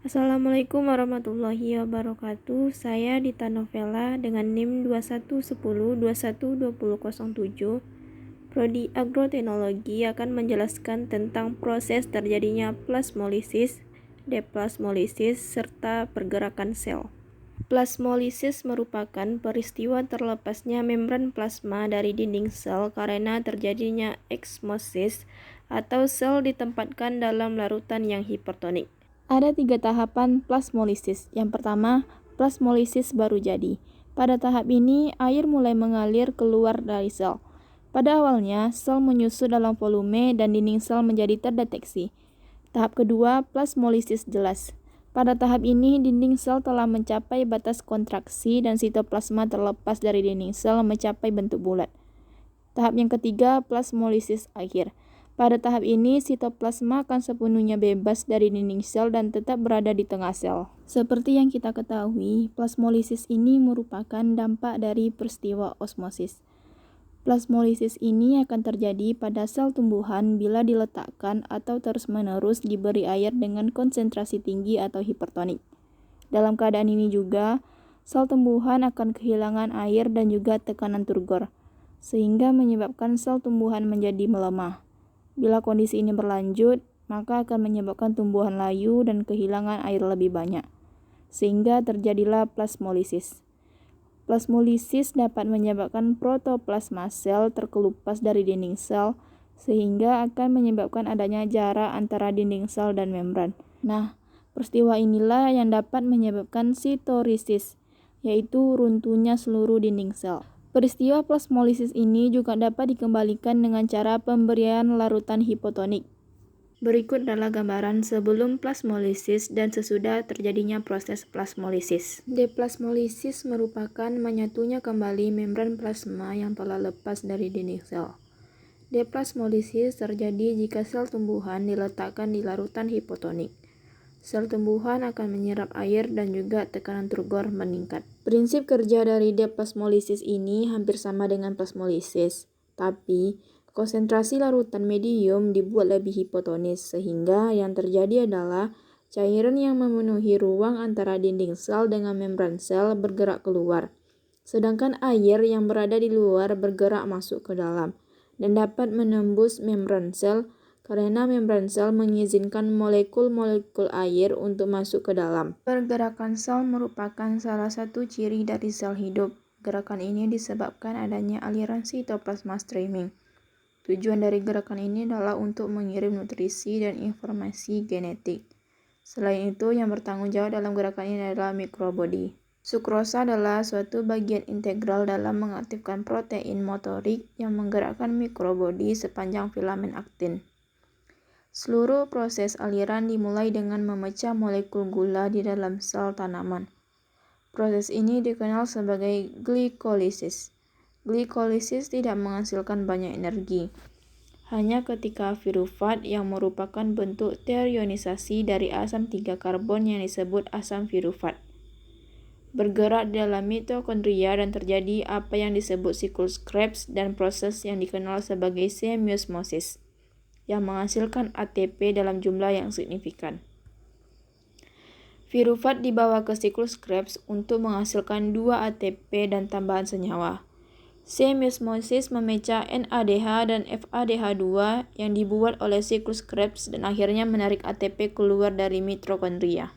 Assalamualaikum warahmatullahi wabarakatuh. Saya Dita Novela dengan NIM 2110212007. Prodi Agroteknologi akan menjelaskan tentang proses terjadinya plasmolisis, deplasmolisis, serta pergerakan sel. Plasmolisis merupakan peristiwa terlepasnya membran plasma dari dinding sel karena terjadinya eksmosis atau sel ditempatkan dalam larutan yang hipertonik. Ada 3 tahapan plasmolisis. Yang pertama, plasmolisis baru jadi. Pada tahap ini, air mulai mengalir keluar dari sel. Pada awalnya, sel menyusut dalam volume dan dinding sel menjadi terdeteksi. Tahap kedua, plasmolisis jelas. Pada tahap ini, dinding sel telah mencapai batas kontraksi dan sitoplasma terlepas dari dinding sel mencapai bentuk bulat. Tahap yang ketiga, plasmolisis akhir. Pada tahap ini, sitoplasma akan sepenuhnya bebas dari dinding sel dan tetap berada di tengah sel. Seperti yang kita ketahui, plasmolisis ini merupakan dampak dari peristiwa osmosis. Plasmolisis ini akan terjadi pada sel tumbuhan bila diletakkan atau terus-menerus diberi air dengan konsentrasi tinggi atau hipertonik. Dalam keadaan ini juga, sel tumbuhan akan kehilangan air dan juga tekanan turgor, sehingga menyebabkan sel tumbuhan menjadi melemah. Bila kondisi ini berlanjut, maka akan menyebabkan tumbuhan layu dan kehilangan air lebih banyak, sehingga terjadilah plasmolisis. Plasmolisis dapat menyebabkan protoplasma sel terkelupas dari dinding sel, sehingga akan menyebabkan adanya jarak antara dinding sel dan membran. Nah, peristiwa inilah yang dapat menyebabkan sitorisis, yaitu runtuhnya seluruh dinding sel. Peristiwa plasmolisis ini juga dapat dikembalikan dengan cara pemberian larutan hipotonik. Berikut adalah gambaran sebelum plasmolisis dan sesudah terjadinya proses plasmolisis. Deplasmolisis merupakan menyatunya kembali membran plasma yang telah lepas dari dinding sel. Deplasmolisis terjadi jika sel tumbuhan diletakkan di larutan hipotonik. Sel tumbuhan akan menyerap air dan juga tekanan turgor meningkat. Prinsip kerja dari deplasmolisis ini hampir sama dengan plasmolisis, tapi konsentrasi larutan medium dibuat lebih hipotonis, sehingga yang terjadi adalah cairan yang memenuhi ruang antara dinding sel dengan membran sel bergerak keluar, sedangkan air yang berada di luar bergerak masuk ke dalam dan dapat menembus membran sel karena membran sel mengizinkan molekul-molekul air untuk masuk ke dalam. Pergerakan sel merupakan salah satu ciri dari sel hidup. Gerakan ini disebabkan adanya aliran sitoplasma streaming. Tujuan dari gerakan ini adalah untuk mengirim nutrisi dan informasi genetik. Selain itu, yang bertanggung jawab dalam gerakan ini adalah mikrobodi. Sukrosa adalah suatu bagian integral dalam mengaktifkan protein motorik yang menggerakkan mikrobodi sepanjang filamen aktin. Seluruh proses aliran dimulai dengan memecah molekul gula di dalam sel tanaman. Proses ini dikenal sebagai glikolisis. Glikolisis tidak menghasilkan banyak energi. Hanya ketika pirufat yang merupakan bentuk terionisasi dari asam 3 karbon yang disebut asam pirufat bergerak di dalam mitokondria dan terjadi apa yang disebut siklus Krebs dan proses yang dikenal sebagai semiosmosis yang menghasilkan ATP dalam jumlah yang signifikan. Pirufat dibawa ke siklus Krebs untuk menghasilkan 2 ATP dan tambahan senyawa. Semiosmosis memecah NADH dan FADH2 yang dibuat oleh siklus Krebs dan akhirnya menarik ATP keluar dari mitokondria.